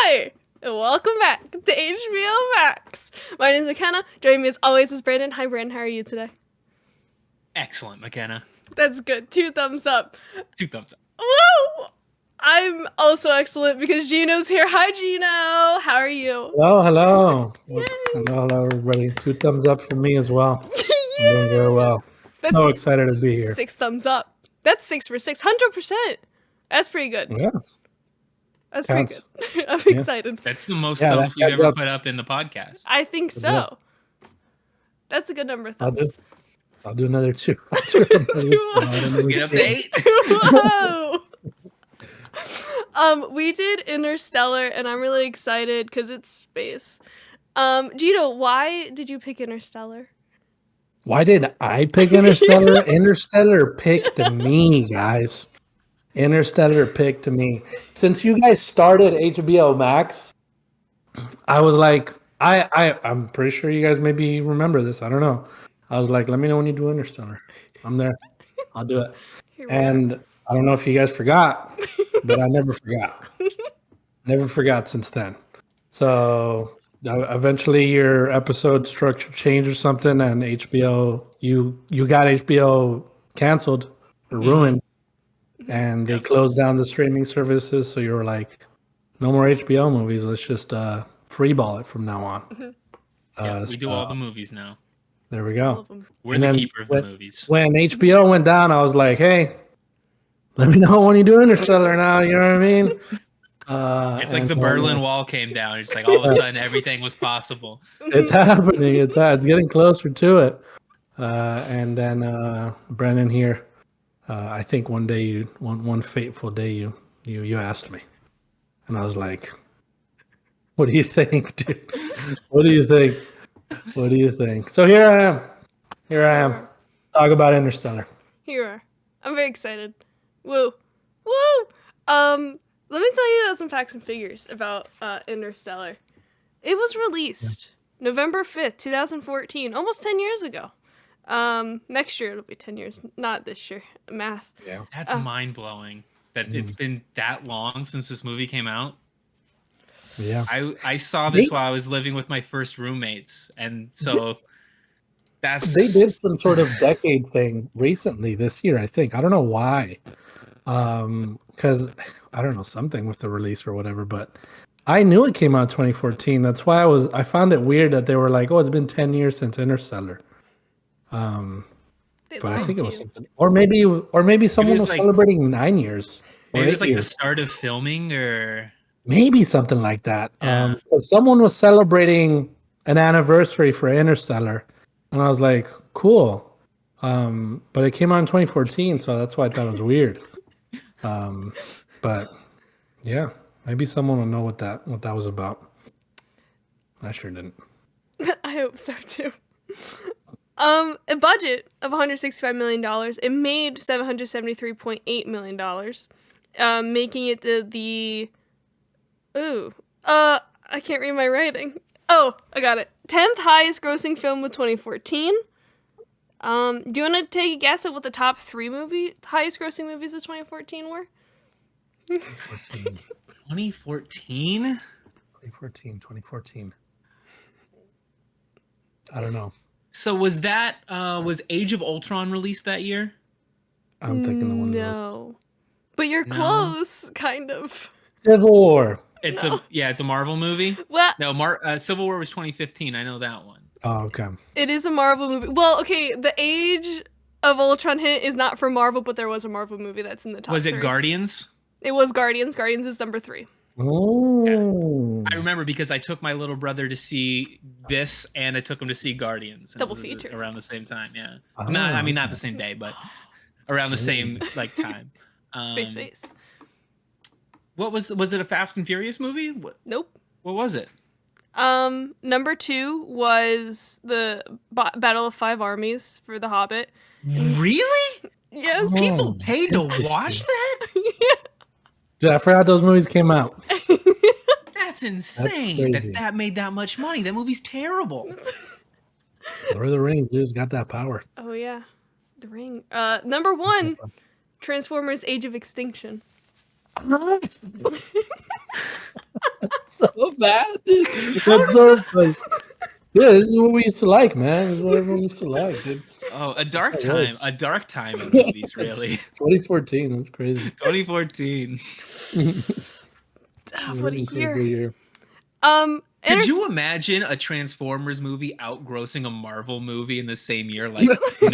Hi, and welcome back to HBO Max. My name is Makenna. Joining me as always is Brandon. Hi, Brandon. How are you today? Excellent, Makenna. That's good. 2 thumbs up. 2 thumbs up. Woo! I'm also excellent because Gino's here. Hi, Gino. How are you? Hello. Yay. Hello, everybody. 2 thumbs up from me as well. I'm doing very well. That's So excited to be here. 6 thumbs up. That's 6 for 6. 100%. That's pretty good. Yeah. That's Counts. pretty good. I'm excited. That's the most Yeah, thumbs that we've adds ever up. put up in the podcast. I think That's so. That's a good number of thumbs. I'll do another 2. I'll do another Get up to 8. Whoa! We did Interstellar, and I'm really excited because it's space. Gino, why did you pick Interstellar? Why did I pick Interstellar? Interstellar picked me, guys. Interstellar picked me. Since you guys started HBO Max, I was like, I'm pretty sure you guys maybe remember this. I don't know. I was like, let me know when you do Interstellar. I'm there. I'll do it. And I don't know if you guys forgot, but I never forgot. Never forgot since then. So eventually your episode structure changed or something, and HBO, you got HBO canceled or ruined, and they closed down the streaming services. So you were like, no more HBO movies. Let's just freeball it from now on. We do all the movies now. There we go. We're the keeper of the movies. When HBO went down, I was like, hey, let me know when you do Interstellar now. You know what I mean? It's like the Berlin Wall came down. It's like all of a sudden everything was possible. It's happening. It's getting closer to it. And then Brennan here, I think one day one fateful day you asked me, and I was like, "What do you think, dude? What do you think? What do you think?" So here I am. Talk about Interstellar. Here you are. I'm very excited. Woo. Let me tell you some facts and figures about Interstellar. It was released November 5th, 2014, almost 10 years ago. Next year it'll be 10 years, not this year. Math. Yeah. That's mind-blowing that it's been that long since this movie came out. Yeah. I saw this while I was living with my first roommates, and so they did some sort of decade thing recently this year, I think. I don't know why. Because I don't know, something with the release or whatever, but I knew it came out in 2014. That's why I found it weird that they were like, oh, it's been 10 years since Interstellar. But I think it was something, or maybe someone was celebrating 9 years. Maybe it was like the start of filming, or maybe something like that. Someone was celebrating an anniversary for Interstellar, and I was like, cool. But it came out in 2014, so that's why I thought it was weird. But yeah, maybe someone will know what that was about. I sure didn't. I hope so too. A budget of $165 million. It made $773.8 million, making it I can't read my writing. Oh, I got it. 10th highest grossing film of 2014. Do you want to take a guess at what the top 3 highest grossing movies of 2014 were? 2014? 2014. I don't know. So was Age of Ultron released that year? I'm thinking of one of those. No. But you're close, kind of. Civil War. It's a Marvel movie. Well, no, Civil War was 2015. I know that one. Oh, okay. It is a Marvel movie. Well, okay, the Age of Ultron hint is not for Marvel, but there was a Marvel movie that's in the top 3. Was it Guardians? It was Guardians. Guardians is number 3. Oh. Yeah. I remember because I took my little brother to see this, and I took him to see Guardians. Double feature. Around the same time, yeah. Oh. Not the same day, but around the same time. Space. What was it? A Fast and Furious movie? Nope. What was it? Number 2 was the Battle of 5 Armies for The Hobbit. Really? Yes. People paid to watch that? Dude, I forgot those movies came out. That's insane. That made that much money. That movie's terrible. Lord of the Rings, dude, it's got that power. Oh yeah, The Ring. Number 1, Transformers: Age of Extinction. so bad. That's so funny. Yeah, this is what we used to like, man. This is what everyone used to like, dude. Oh, a dark was. time in movies, really. 2014, that's crazy. 2014. What a Incredible year. Could you imagine a Transformers movie outgrossing a Marvel movie in the same year, like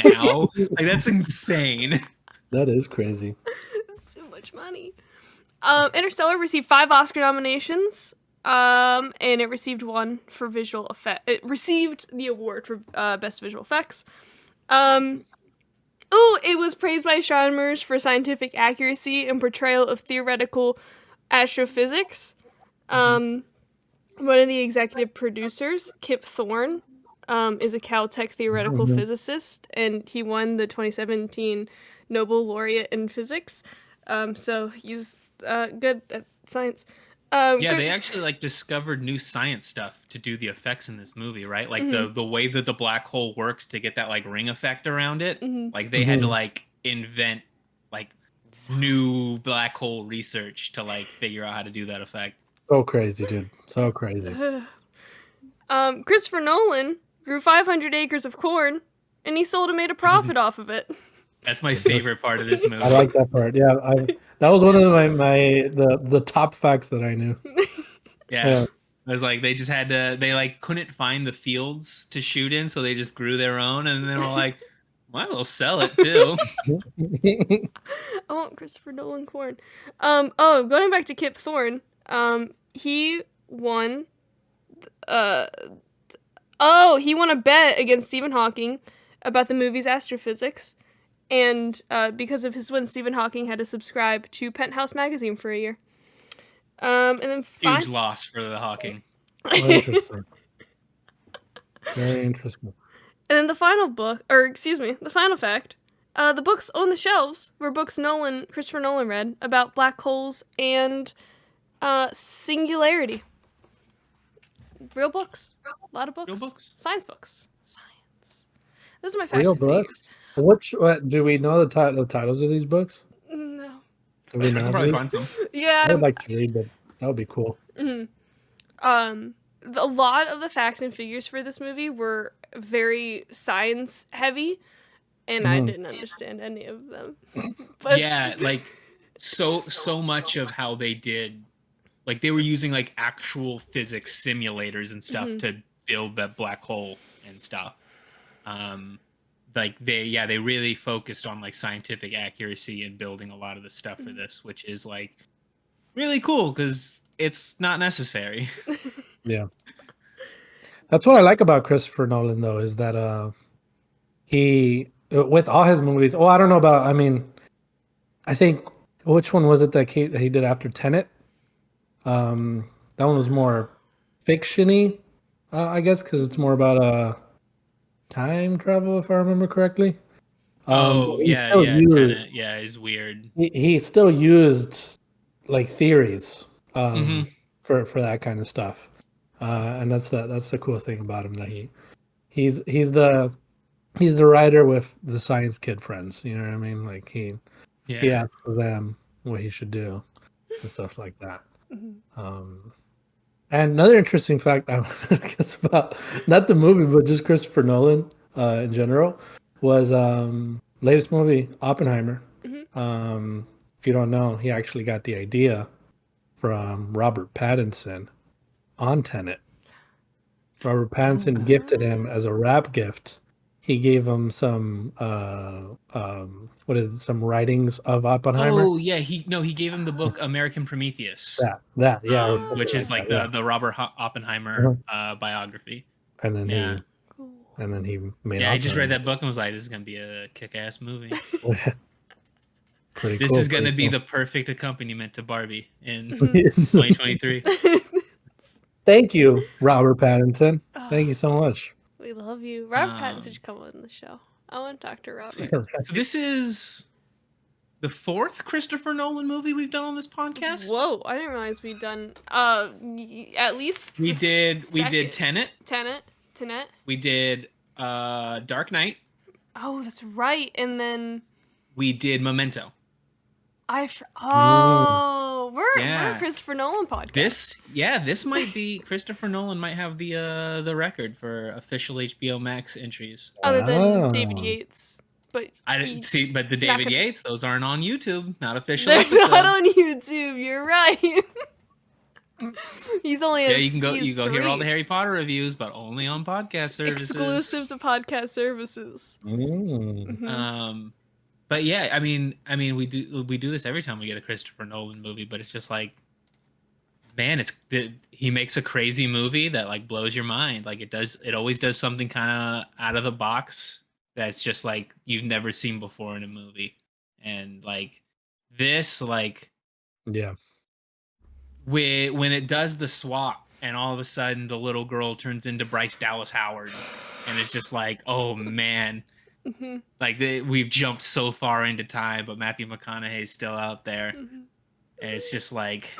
now? Like, that's insane. That is crazy. That's so much money. Interstellar received 5 Oscar nominations, and it received 1 for visual effect. It received the award for best visual effects. It was praised by astronomers for scientific accuracy and portrayal of theoretical astrophysics. One of the executive producers, Kip Thorne, is a Caltech theoretical physicist, and he won the 2017 Nobel laureate in physics. So he's good at science. Yeah, they actually like discovered new science stuff to do the effects in this movie, right? Like the way that the black hole works to get that like ring effect around it. Like they had to like invent like new black hole research to like figure out how to do that effect. So crazy, dude. So crazy. Christopher Nolan grew 500 acres of corn, and he sold and made a profit off of it. That's my favorite part of this movie. I like that part. Yeah, that was one of the top facts that I knew. Yeah. It was like they just had to. They like couldn't find the fields to shoot in, so they just grew their own, and then we're like, might as well sell it too. I want Christopher Nolan corn. Going back to Kip Thorne. He won. He won a bet against Stephen Hawking about the movie's astrophysics, and because of his win, Stephen Hawking had to subscribe to Penthouse magazine for a year. And then Huge loss for the Hawking. Interesting. Very interesting. And then the final fact. The books on the shelves were books Christopher Nolan read about black holes and singularity. Real books. A lot of books. Real books. Science books. Science. Those are my facts. Real books. What do we know the titles of these books? No. Do we know? I can probably find some. Yeah. I would like to read them. That would be cool. A lot of the facts and figures for this movie were very science heavy, and I didn't understand any of them. But yeah, like so much of how they did, like they were using like actual physics simulators and stuff to build that black hole and stuff. Like they really focused on like scientific accuracy and building a lot of the stuff for this, which is like really cool because it's not necessary. Yeah. That's what I like about Christopher Nolan, though, is that he, with all his movies, I don't know about, I think, which one was it that he did after Tenet? That one was more fiction-y, I guess, because it's more about time travel, if I remember correctly. Tenet. Yeah, it's weird. He still used, like, theories for that kind of stuff. And that's the cool thing about him, that he's the writer with the science kid friends, you know what I mean? Like he asks them what he should do and stuff like that. And another interesting fact I guess about not the movie but just Christopher Nolan in general was latest movie Oppenheimer. If you don't know, he actually got the idea from Robert Pattinson on Tenet. Robert Pattinson gifted him as a rap gift. He gave him some some writings of Oppenheimer. Oh yeah, he gave him the book American Prometheus. Which is like the Robert Oppenheimer biography. And then he made. Yeah, I just read that book and was like, "This is gonna be a kick-ass movie." Pretty this cool, is gonna be the perfect accompaniment to Barbie in 2023. Thank you, Robert Pattinson. Thank you so much. We love you. Robert Pattinson should come on the show. I want to talk to Robert. So this is the 4th Christopher Nolan movie we've done on this podcast. Whoa, I didn't realize we'd done at least we did Tenet. We did Dark Knight. Oh, that's right. And then we did Memento. we're a Christopher Nolan podcast. This might be Christopher Nolan might have the record for official HBO Max entries. Other than David Yates. But I didn't see, but the David Yates, those aren't on YouTube, not official. They're episodes. not on YouTube. You're right. He's only you can go hear all the Harry Potter reviews, but only on podcast services. Exclusive to podcast services. But yeah, I mean, we do this every time we get a Christopher Nolan movie, but it's just like, man, he makes a crazy movie that like blows your mind. Like it always does something kind of out of the box that's just like you've never seen before in a movie, and like this, like when it does the swap and all of a sudden the little girl turns into Bryce Dallas Howard, and it's just like, oh man. Like we've jumped so far into time, but Matthew McConaughey's still out there, and it's just like,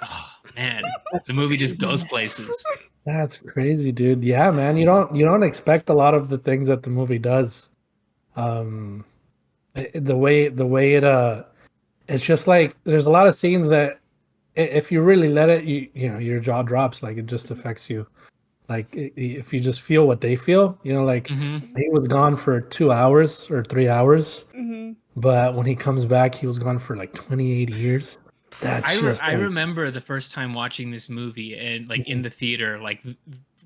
oh man, the movie just goes places. That's crazy, dude. Yeah, man, you don't expect a lot of the things that the movie does. The way it's just like there's a lot of scenes that if you really let it, you know your jaw drops. Like it just affects you. Like if you just feel what they feel, you know, like he was gone for 2 hours or 3 hours, but when he comes back, he was gone for like 28 years. I remember the first time watching this movie and like in the theater, like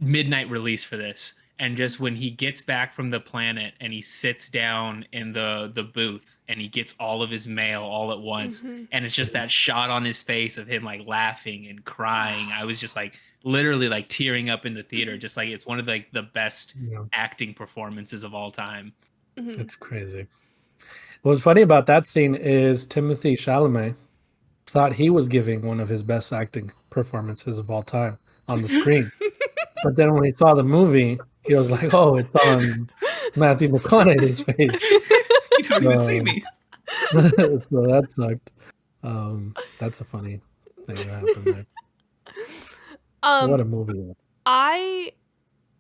midnight release for this, and just when he gets back from the planet and he sits down in the booth and he gets all of his mail all at once, and it's just that shot on his face of him like laughing and crying. I was just like literally like tearing up in the theater, just like it's one of like the best acting performances of all time. That's crazy. What's funny about that scene is Timothée Chalamet thought he was giving one of his best acting performances of all time on the screen. But then when he saw the movie, he was like, oh, it's on Matthew McConaughey's face. You don't even see me. So that sucked. That's a funny thing that happened there. What a movie. I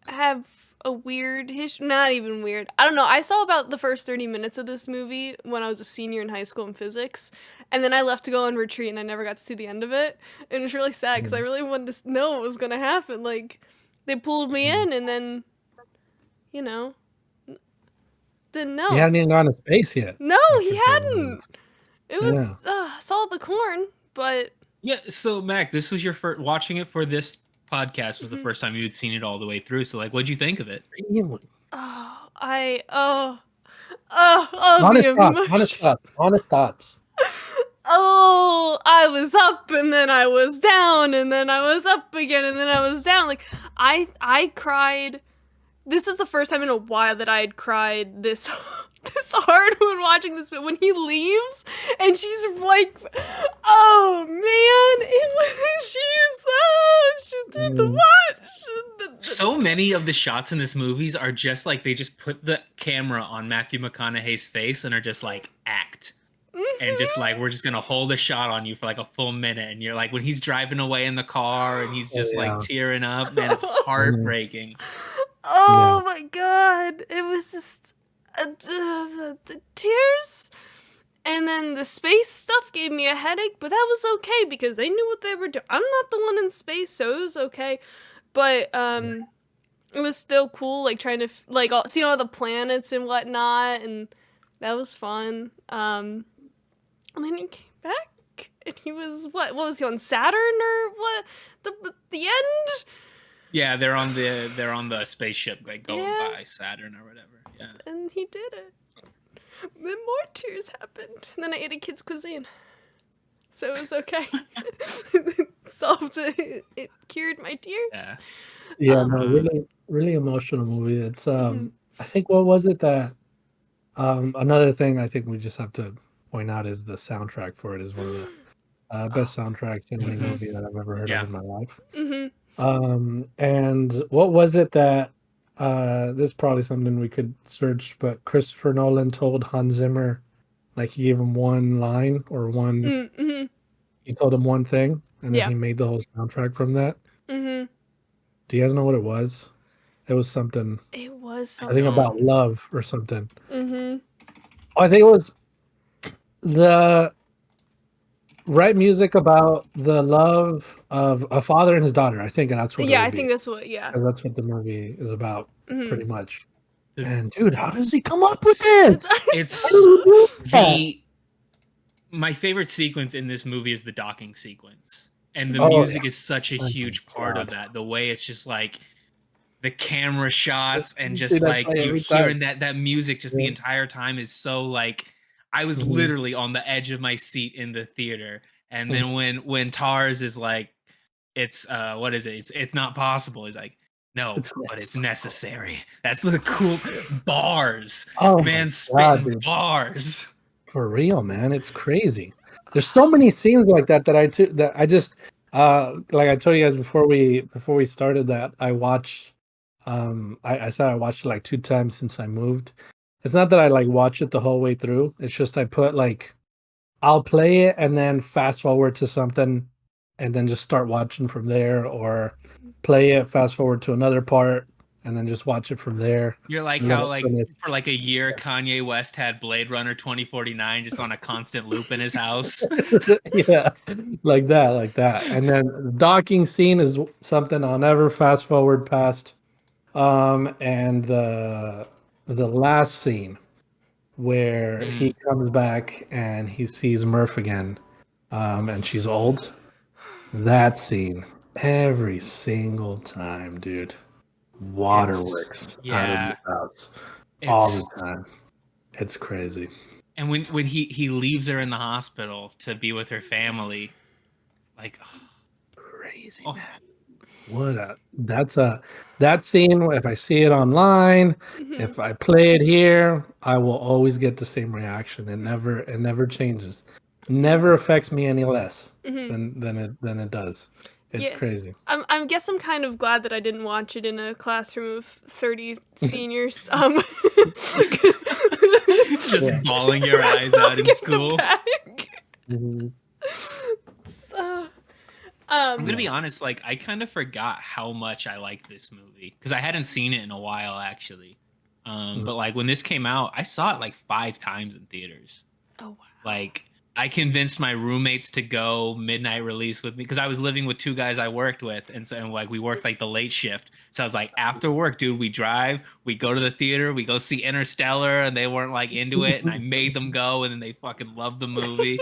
have a weird history. Not even weird. I don't know. I saw about the first 30 minutes of this movie when I was a senior in high school in physics. And then I left to go on retreat and I never got to see the end of it. And it was really sad because I really wanted to know what was going to happen. Like, they pulled me in and then, you know, didn't know. He hadn't even gone to space yet. No, he hadn't. It was saw the corn, but... Yeah, so Mac, this was your first watching it for this podcast was the first time you had seen it all the way through. So like, what'd you think of it? Honest thoughts. Oh, I was up and then I was down and then I was up again and then I was down. Like I cried. This is the first time in a while that I had cried this hard when watching this. But when he leaves and she's like, "Oh man, she did the what?" So many of the shots in this movies are just like they just put the camera on Matthew McConaughey's face and are just like act. And just like we're just gonna hold a shot on you for like a full minute, and you're like when he's driving away in the car and he's just like tearing up, man, it's heartbreaking. Oh my god, it was just the tears, and then the space stuff gave me a headache, but that was okay because they knew what they were doing. I'm not the one in space, so it was okay, but it was still cool, like trying to like see all the planets and whatnot, and that was fun. And then he came back, and he was what was he on Saturn or what? The end? Yeah, they're on the spaceship like going by Saturn or whatever. Yeah. And he did it. Then more tears happened. And then I ate a kid's cuisine. So it was okay. Solved it. It cured my tears. Yeah, no, really, really emotional movie. It's I think what was it that another thing I think we just have to point out is the soundtrack for it is one of the best soundtracks in any movie that I've ever heard of in my life. And what was it that this is probably something we could search, but Christopher Nolan told Hans Zimmer, like he gave him one line or one, he told him one thing, and then he made the whole soundtrack from that. Do you guys know what it was? It was something. It was something. I think about love or something. I think it was the write music about the love of a father and his daughter. I think that's what it Yeah, would I be. think that's what. Yeah. 'Cause that's what the movie is about, Mhm. pretty much. The- And dude, how does he come up with this? It's, How do It's you do that? the my favorite sequence in this movie is the docking sequence. And the Oh yeah. music is such a Oh my huge part of god. that. The way it's just like the camera shots and You see just that like play you're every time. hearing that music just the Yeah. entire time is so like I was Mhm. literally on the edge of my seat in the theater. And Mhm. then when Tars is like, it's what is it? It's not possible. He's like, no, It's but it's this. necessary. That's the cool bars. Oh my Man god, spitting dude. bars. For real, man. It's crazy. There's so many scenes like that that I just like I told you guys before we started that I watch I said I watched it like 2 times since I moved. It's not that I like watch it the whole way through. It's just I put like I'll play it and then fast forward to something and then just start watching from there, or play it, fast forward to another part, and then just watch it from there. You're like And then how it's like finished. for like a year Kanye West had Blade Runner 2049 just on a constant loop in his house. Yeah, like that. And then the docking scene is something I'll never fast forward past. And the last scene where Mm. he comes back and he sees Murph again, and she's old. That scene, every single time, dude. It's Waterworks out of the yeah. house all the It's time. It's crazy. and when he leaves her in the hospital to be with her family, like Crazy, oh, man. What a that's a that scene, if I see it online, Mhm. if I play it here, I will always get the same reaction. It never changes. Never affects me any less Mhm. than it does. It's Yeah. crazy. I guess I'm kind of glad that I didn't watch it in a classroom of 30 seniors. just Yeah. bawling your eyes out in Going in the school. back. Mhm. So, I'm gonna Yeah. be honest, like I kind of forgot how much I like this movie because I hadn't seen it in a while actually. Mhm. But like when this came out, I saw it like 5 times in theaters. oh wow. Like I convinced my roommates to go midnight release with me because I was living with 2 guys I worked with, and like we worked like the late shift. So I was like, after work, dude, we drive, we go to the theater, we go see Interstellar, and they weren't like into it, and I made them go, and then they fucking loved the movie.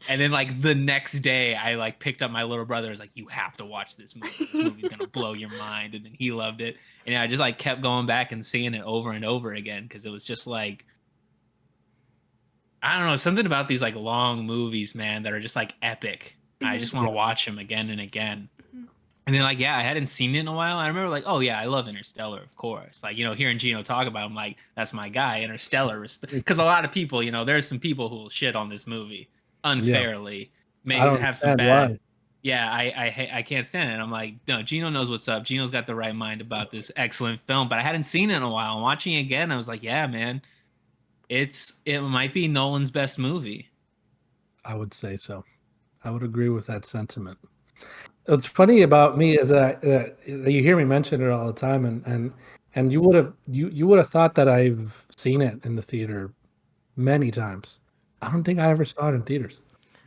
And then like the next day, I like picked up my little brother. I was like, you have to watch this movie. This movie's gonna blow your mind. And then he loved it, and I just like kept going back and seeing it over and over again because it was just like I don't know, something about these like long movies, man, that are just like epic. I Mhm. just want Yeah. to watch them again and again. Mhm. And then like, yeah, I hadn't seen it in a while. I remember like, oh yeah, I love Interstellar, of course. Like, hearing Gino talk about him, like, that's my guy, Interstellar. Because a lot of people, there's some people who will shit on this movie Yeah. unfairly, I may don't have some understand why. bad. Yeah, I can't stand it. And I'm like, no, Gino knows what's up. Gino's got the right mind about this excellent film. But I hadn't seen it in a while. And watching it again, I was like, yeah, man, it might be Nolan's best movie. I would say so. I would agree with that sentiment. What's funny about me is that you hear me mention it all the time, and you would have thought that I've seen it in the theater many times. I don't think I ever saw it in theaters.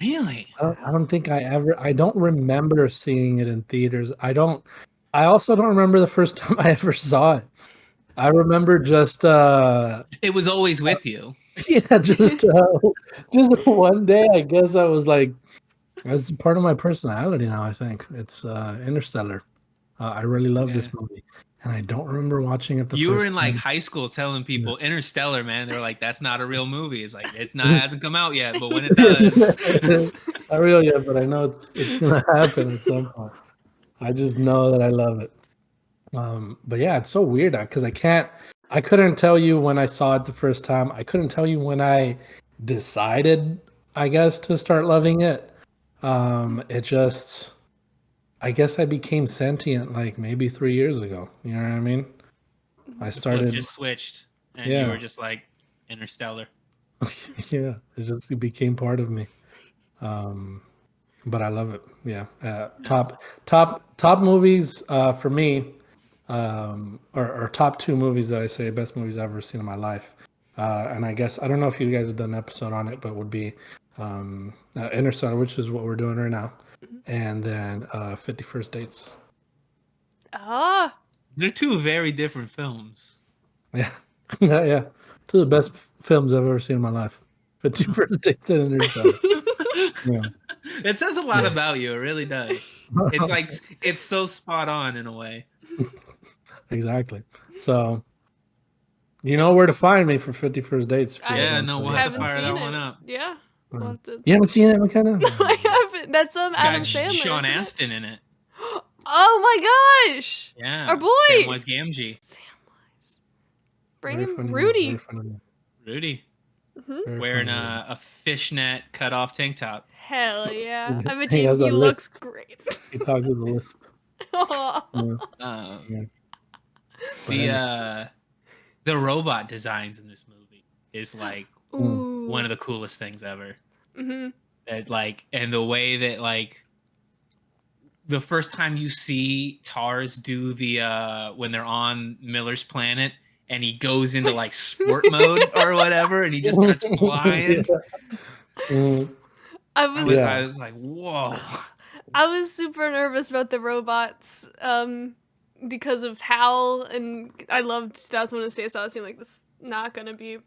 Really? I don't think I don't remember seeing it in theaters. I also don't remember the first time I ever saw it. I remember just It was always with you. yeah, just one day I guess I was like, that's part of my personality now. I think it's Interstellar. I really love Yeah. this movie, and I don't remember watching it the You were first in like time. high school telling Yeah. people Interstellar, man. They were like, "That's not a real movie." It's like it's not hasn't come out yet, but when it does, Not real yet, but I know it's gonna happen at some point. I just know that I love it. But yeah, it's so weird because I couldn't tell you when I saw it the first time. I couldn't tell you when I decided, I guess, to start loving it. It just, I guess I became sentient like maybe 3 years ago. You know what I mean? I the flip started, just switched, and you yeah, were just like Interstellar. yeah, it became part of me. Um, but I love it. Yeah. Yeah. Top movies for me, or top two movies that I say best movies I've ever seen in my life. And I guess I don't know if you guys have done an episode on it, but would be Interstellar, which is what we're doing right now, Mhm. and then 51st Dates. Ah, They're two very different films. Yeah, yeah. Two of the best films I've ever seen in my life. 51st Dates and Interstellar. Yeah. It says a lot Yeah. about you. It really does. It's like it's so spot on in a way. Exactly. So you know where to find me for 51st Dates. If you guys I Yeah, want to no, play we'll that. have to haven't fire that seen one it. up. Yeah, we'll have to. You haven't seen it, McKenna? No, I haven't. That's Adam Got Sandler, Sean isn't it? Astin in it. Oh my gosh! Yeah. Our boy! Samwise Gamgee. Samwise. Bring Very him, funny. Rudy. Very funny. Rudy. Hmm. Very Wearing funny. a fishnet cut off tank top. Hell yeah! I bet He you has a he looks lisp. great. He talks with a lisp. Aw. Yeah. Um, But anyway. the robot designs in this movie is like Ooh. one of the coolest things ever. Mm-hmm. That like, and the way that like the first time you see Tars do the when they're on Miller's planet and he goes into like sport mode or whatever and he just starts flying. Mm, I was I was like, whoa. I was super nervous about the robots, because of Hal, and I loved 2001: A Space Odyssey. I'm like, this is not gonna be.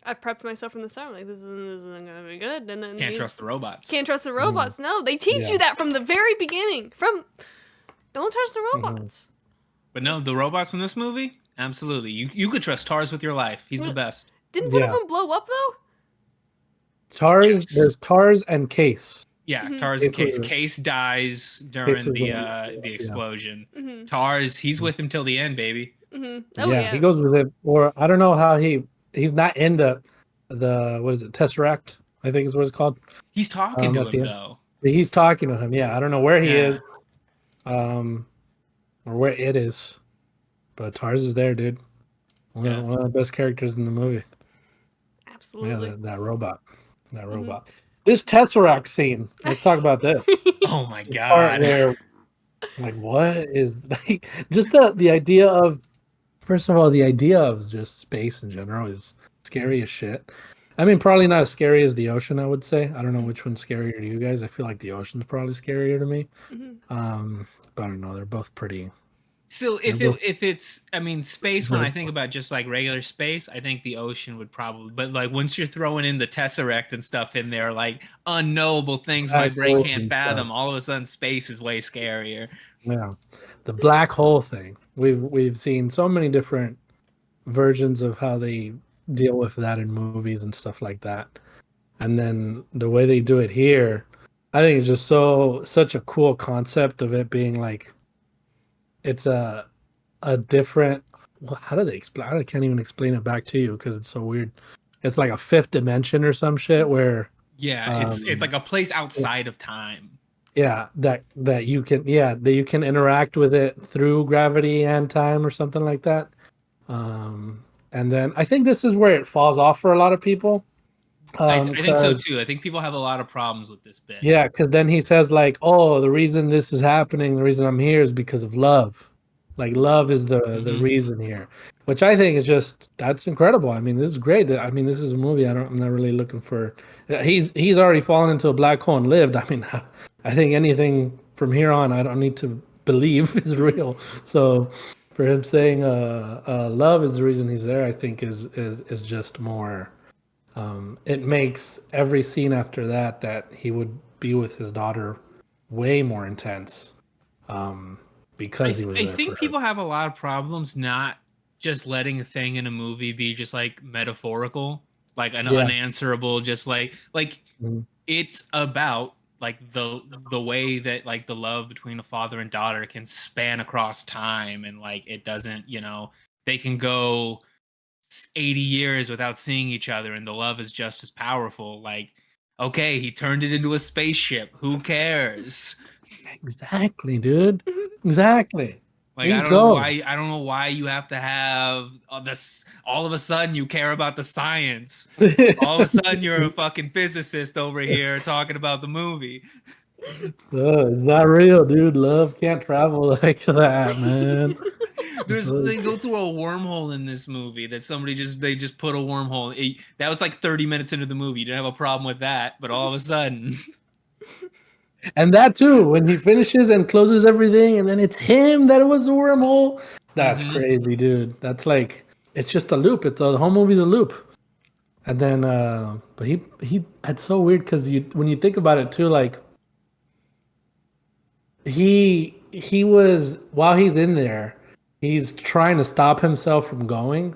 I prepped myself from the start. I'm like, this isn't gonna be good. And then Can't trust the robots. Can't trust the robots. No, they teach you that from the very beginning. Don't trust the robots. But no, the robots in this movie, absolutely. You could trust Tars with your life. He's the best. Didn't one of them blow up though? Tars, Yes. there's Tars and Case. Yeah, Mhm. Tars and Case. Case was- Case dies during the explosion. Mm-hmm. Tars, he's with him till the end, baby. Mm-hmm. Oh He goes with it. Or I don't know how he's not in the what is it, Tesseract, I think is what it's called. He's talking to at the him end. though. He's talking to him. Yeah, I don't know where he Yeah. is, or where it is, but Tars is there, dude. One of the best characters in the movie. Absolutely. Yeah, that robot. That robot. This Tesseract scene. Let's talk about this. Oh my The part god. where, like, what is like just the idea of, first of all, the idea of just space in general is scary as shit. I mean, probably not as scary as the ocean, I would say. I don't know which one's scarier to you guys. I feel like the ocean's probably scarier to me. Mm-hmm. But I don't know. They're both pretty. So if it's, I mean, space, when I think about just like regular space, I think the ocean would probably, but like once you're throwing in the Tesseract and stuff in there, like unknowable things my brain can't fathom, all of a sudden space is way scarier. Yeah, the black hole thing. We've seen so many different versions of how they deal with that in movies and stuff like that, and then the way they do it here, I think it's just such a cool concept of it being like, it's a different. Well, how do they explain? I can't even explain it back to you because it's so weird. It's like a fifth dimension or some shit where. Yeah, it's like a place outside of time. Yeah, that you can interact with it through gravity and time or something like that. And then I think this is where it falls off for a lot of people. I think so too. I think people have a lot of problems with this bit. Yeah, because then he says like, "Oh, the reason this is happening, the reason I'm here is because of love. Like love is the reason here," which I think is that's incredible. I mean, this is great. I mean, this is a movie. I'm not really looking for. He's already fallen into a black hole and lived. I mean, I think anything from here on, I don't need to believe is real. So for him saying love is the reason he's there, I think is just more. It makes every scene after that he would be with his daughter way more intense, because he was there. I think people have a lot of problems not just letting a thing in a movie be just like metaphorical, like an unanswerable, just like it's about like the way that like the love between a father and daughter can span across time, and like it doesn't, they can go 80 years without seeing each other and the love is just as powerful. Like, okay, he turned it into a spaceship, who cares? Exactly, dude. Exactly. Like, I don't know why you have to have this. All of a sudden you care about the science. All of a sudden you're a fucking physicist over here talking about the movie. It's not real, dude. Love can't travel like that, man. They go through a wormhole in this movie that they just put a wormhole. That was like 30 minutes into the movie. You didn't have a problem with that, but all of a sudden. And that too, when he finishes and closes everything, and then it's him that it was a wormhole. That's crazy, dude. That's like it's just a loop. The whole movie's a loop. And then, but he it's so weird because when you think about it too, like he was while he's in there, he's trying to stop himself from going.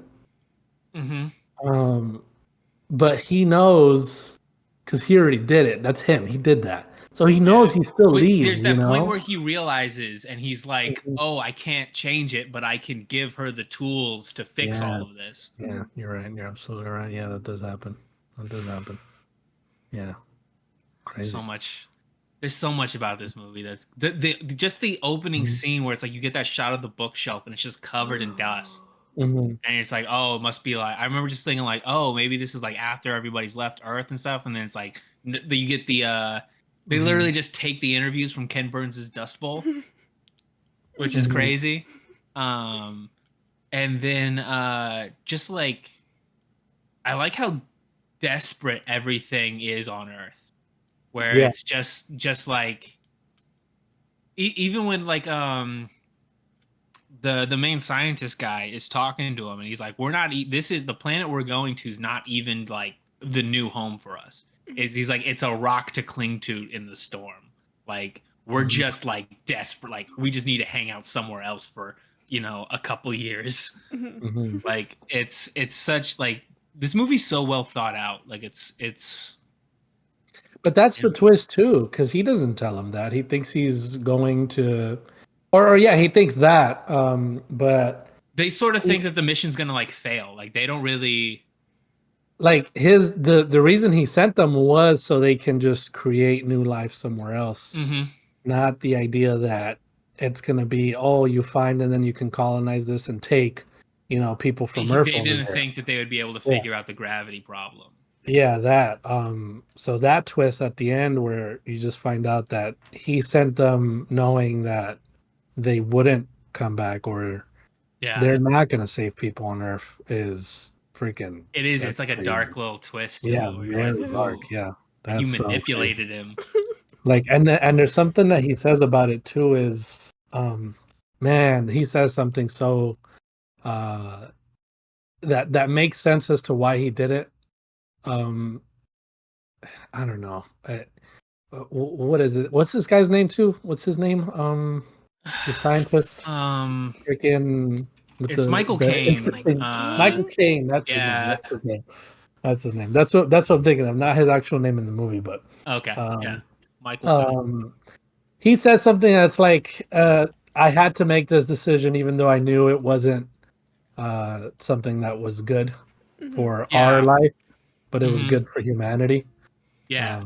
But he knows because he already did it. That's him. He did that. So he knows he still leaves. There's that point where he realizes and he's like, oh, I can't change it, but I can give her the tools to fix all of this. Yeah, you're right. You're absolutely right. Yeah, that does happen. Yeah. Crazy. There's so much about this movie that's just the opening scene where it's like you get that shot of the bookshelf and it's just covered in dust. And it's like, oh, it must be like I remember just thinking like, oh, maybe this is like after everybody's left Earth and stuff, and then it's like you get the they literally just take the interviews from Ken Burns' Dust Bowl, which is crazy. And then just like I like how desperate everything is on Earth, where it's just like even when like the main scientist guy is talking to him and he's like, we're not this is the planet we're going to is not even like the new home for us. He's like, it's a rock to cling to in the storm. Like we're just like desperate. Like we just need to hang out somewhere else for, a couple years. Like it's such like this movie's so well thought out. Like it's. But that's the twist too, because he doesn't tell him that. He thinks he's going to, or he thinks that. But they sort of think that the mission's gonna like fail. Like they don't really. Like the reason he sent them was so they can just create new life somewhere else. Not the idea that it's going to be, you find and then you can colonize this and take, people from Earth. They didn't think that they would be able to figure out the gravity problem. Yeah, that. So that twist at the end where you just find out that he sent them knowing that they wouldn't come back or they're not going to save people on Earth is freaking. It is. It's like a dark little twist. Yeah, very dark. Yeah, you manipulated him. Like, and there's something that he says about it too. Is man, he says something so that makes sense as to why he did it. I don't know. What is it? What's this guy's name too? What's his name? The scientist. Freaking. It's Michael Caine. Michael Caine. That's his name. That's his name. That's what I'm thinking of. Not his actual name in the movie, but okay. Michael. He says something that's like, I had to make this decision, even though I knew it wasn't something that was good for our life, but it was good for humanity. Yeah.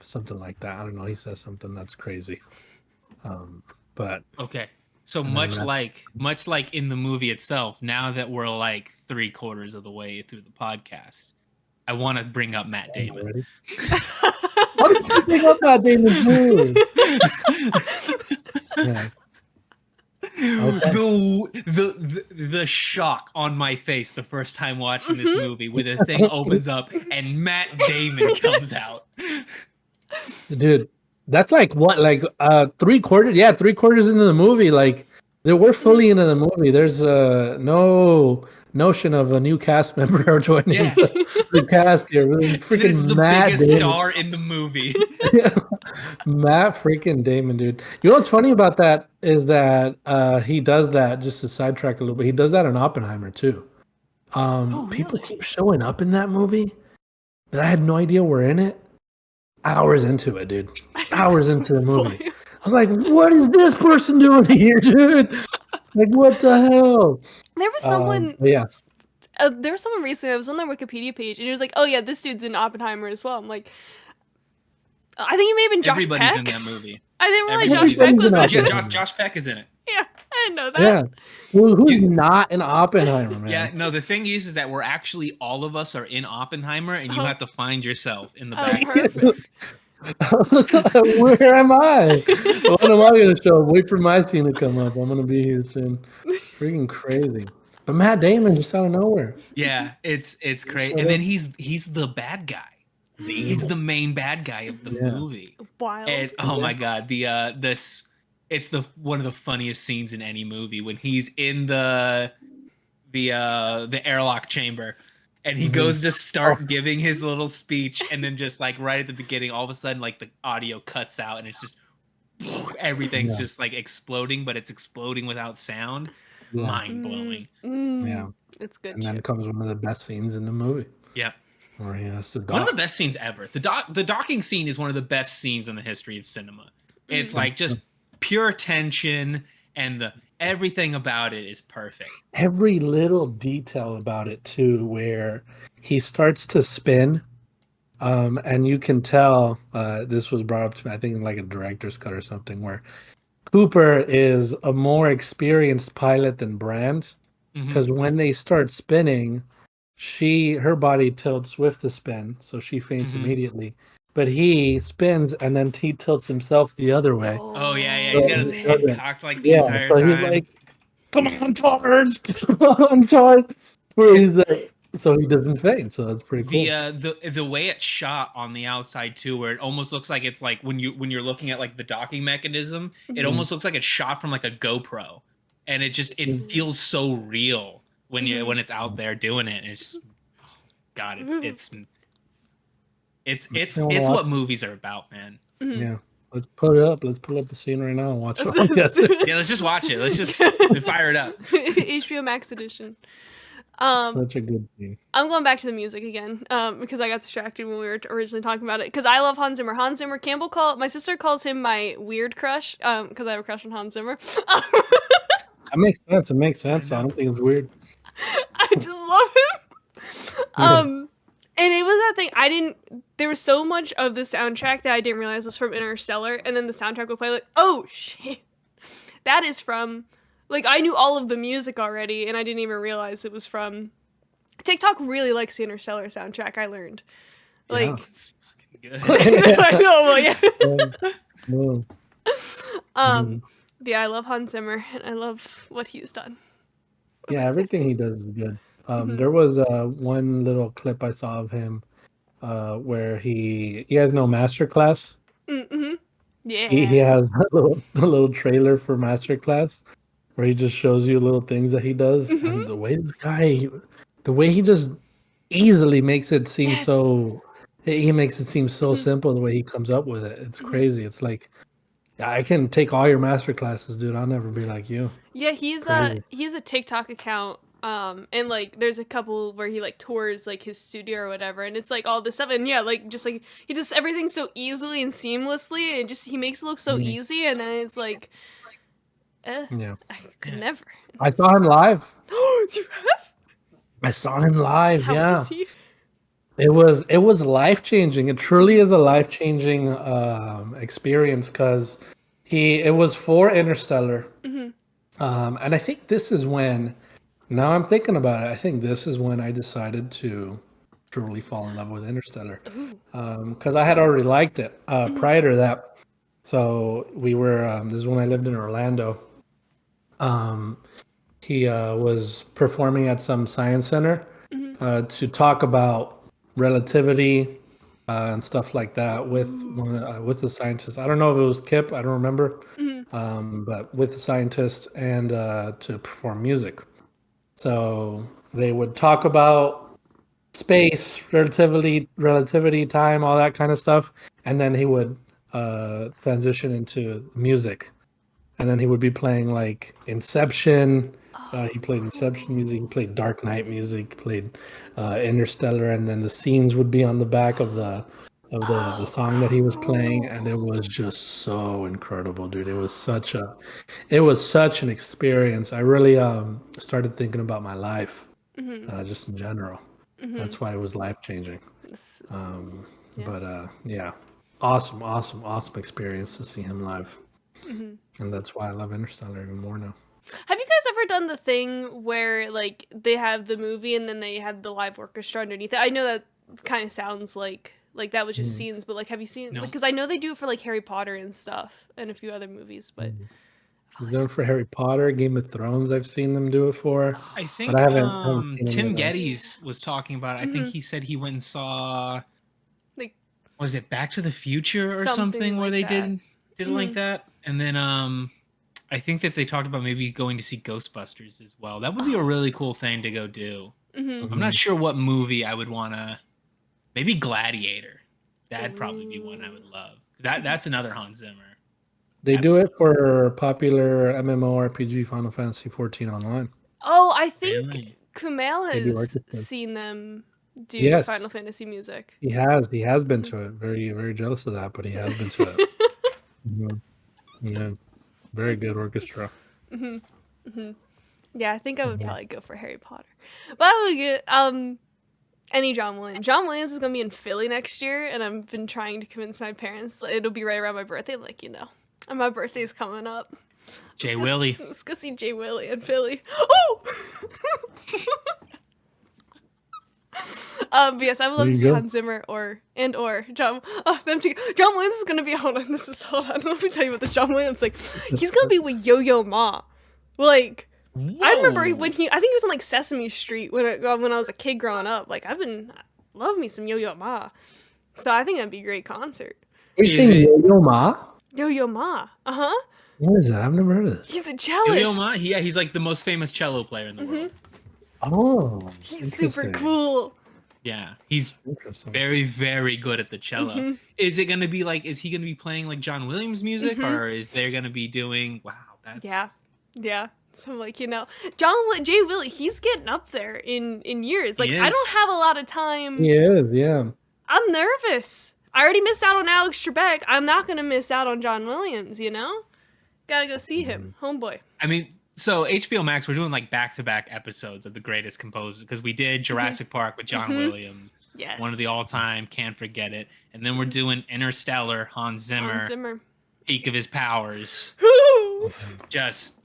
Something like that. I don't know. He says something that's crazy. But okay. So much like in the movie itself, now that we're like 3/4 of the way through the podcast, I want to bring up Matt Damon. How did you bring up Matt Damon too? Yeah. Okay. The shock on my face the first time watching this movie when the thing opens up and Matt Damon comes out. Dude, that's like what, like 3/4? Yeah, 3/4 into the movie. Like we're fully into the movie. There's no notion of a new cast member joining the cast here. Really freaking the Matt biggest Damon. star in the movie. Matt freaking Damon, dude. You know what's funny about that is that he does that, just to sidetrack a little bit. He does that in Oppenheimer too. Really? People keep showing up in that movie that I had no idea were in it. Hours into it, dude. Hours into the movie. I was like, what is this person doing here, dude? Like, what the hell? There was someone. Yeah. There was someone recently that was on their Wikipedia page, and he was like, "Oh yeah, this dude's in Oppenheimer as well." I'm like, I think he may have been Josh Everybody's Peck. in that movie. I didn't realize Josh Peck was in it. Josh Peck is in it. Yeah, I didn't know that. Yeah. Who's not in Oppenheimer, man? Yeah, no, the thing is that we're actually, all of us are in Oppenheimer, and you have to find yourself in the back. Perfect. Where am I? When am I going to show up? Wait for my scene to come up. I'm going to be here soon. Freaking crazy. But Matt Damon just out of nowhere. Yeah, it's crazy. showed And then up. he's the bad guy. He's He's evil. the main bad guy of the Yeah. movie. Wild. And oh Yeah. my god, it's the one of the funniest scenes in any movie when he's in the airlock chamber and he goes to start giving his little speech, and then just like right at the beginning, all of a sudden like the audio cuts out and it's just everything's Yeah. just like exploding, but it's exploding without sound. Yeah. Mind blowing. Yeah. It's good. And then comes one of the best scenes in the movie Yeah. where he has to dock. One of the best scenes ever. The docking scene is one of the best scenes in the history of cinema. It's like just pure tension, and everything about it is perfect. Every little detail about it too, where he starts to spin, and you can tell this was brought up to me, I think, in like a director's cut or something, where Cooper is a more experienced pilot than Brand, because when they start spinning, her body tilts with the spin, so she faints immediately. But he spins and then he tilts himself the other way. Oh yeah, he's got his head cocked like the entire so time. he's like, "Come on, Tars! Come on, Tars!" Where he's like, so he doesn't faint. So that's pretty cool. The way it's shot on the outside too, where it almost looks like it's like when you're looking at like the docking mechanism, it almost looks like it's shot from like a GoPro, and it feels so real when when it's out there doing it. And it's just, God, it's what movies are about, man. Yeah. Let's put it up. Let's pull up the scene right now and watch it. Yeah, let's just watch it. Let's just fire it up. HBO Max edition. Such a good scene. I'm going back to the music again because I got distracted when we were originally talking about it. Because I love Hans Zimmer. Hans Zimmer. My sister calls him my weird crush because I have a crush on Hans Zimmer. That makes sense. It makes sense. So I don't think it's weird. I just love him. And it was that thing, there was so much of the soundtrack that I didn't realize was from Interstellar, and then the soundtrack would play like, oh shit, that is from, like, I knew all of the music already, and I didn't even realize it was from, TikTok really likes the Interstellar soundtrack, I learned. Like, it's fucking good. I know, well, Yeah. Yeah, I love Hans Zimmer, and I love what he's done. Yeah, everything he does is good. There was one little clip I saw of him where he has no masterclass. Yeah. He has a little trailer for masterclass where he just shows you little things that he does, and the way he just easily makes it seem so. He makes it seem so simple the way he comes up with it. It's crazy. It's like, I can take all your master classes, dude. I'll never be like you. Yeah, he's a TikTok account. And like there's a couple where he like tours like his studio or whatever, and it's like all this stuff, and yeah, like just like he does everything so easily and seamlessly, and just he makes it look so easy, and then it's like Yeah, I could never. I saw him live. You have? I saw him live. How Yeah, was he? it was life changing. It truly is a life changing experience because it was for Interstellar, and I think this is when. Now I'm thinking about it. I think this is when I decided to truly fall in love with Interstellar, because I had already liked it prior to that. So we were. This is when I lived in Orlando. He was performing at some science center to talk about relativity and stuff like that with with the scientists. I don't know if it was Kip. I don't remember, but with the scientists and to perform music. So they would talk about space, relativity, time, all that kind of stuff, and then he would transition into music, and then he would be playing like Inception. He played Inception music. He played Dark Knight music. Played Interstellar, and then the scenes would be on the back of the song that he was playing, and it was just so incredible, dude. It was such an experience. I really started thinking about my life, just in general. That's why it was life changing. But yeah, awesome experience to see him live, and that's why I love Interstellar even more now. Have you guys ever done the thing where like they have the movie and then they have the live orchestra underneath it? I know that kind of sounds like Like that was just scenes, but like have you seen? No. Because I know they do it for like Harry Potter and stuff, and a few other movies, but. They've done it for Harry Potter, Game of Thrones. I've seen them do it for. I think But I haven't seen any Tim of them. Geddes was talking about it. I think he said he went and saw, Like, was it Back to the Future or Something something where like they that. did it like that? And then I think that they talked about maybe going to see Ghostbusters as well. That would be a really cool thing to go do. I'm not sure what movie I would want to. Maybe Gladiator. That'd probably be one I would love. That's another Hans Zimmer. They do it for popular MMORPG Final Fantasy 14 online. Oh, I think Really? Kumail They do has orchestra. seen them do Yes. Final Fantasy music. He has been to it. Very, very jealous of that, but he has been to it. Yeah, very good orchestra. Yeah, I think I would probably go for Harry Potter. But I would get any John Williams. John Williams is gonna be in Philly next year, and I've been trying to convince my parents it'll be right around my birthday. I'm like, and my birthday's coming up. Jay Willie. Let's go see Jay Willie in Philly. Oh! But yes, I would love to There you see go. Hans Zimmer or John. Oh, them two. John Williams is gonna be. Hold on. Let me tell you about this. John Williams, like, he's gonna be with Yo-Yo Ma. Like, I remember when I think he was on like Sesame Street when I was a kid growing up. Like, love me some Yo-Yo Ma. So I think that'd be a great concert. Are you saying Yo-Yo Ma? Yo-Yo Ma. Uh-huh. What is that? I've never heard of this. He's a cellist. Yo-Yo Ma? Yeah, he's like the most famous cello player in the world. Oh, He's super interesting. cool. Yeah, he's Interesting. very, very good at the cello. Is it going to be like, is he going to be playing like John Williams music, or is there going to be doing, wow, that's... Yeah. So I'm like, Jay Willie, he's getting up there in years. Like, He I is. don't have a lot of time. He is, yeah. I'm nervous. I already missed out on Alex Trebek. I'm not going to miss out on John Williams, Gotta go see him. Homeboy. I mean, so HBO Max, we're doing like back-to-back episodes of the greatest composers, because we did Jurassic Park with John Williams. Yes. One of the all-time, can't forget it. And then we're doing Interstellar, Hans Zimmer. Peak of his powers. Just,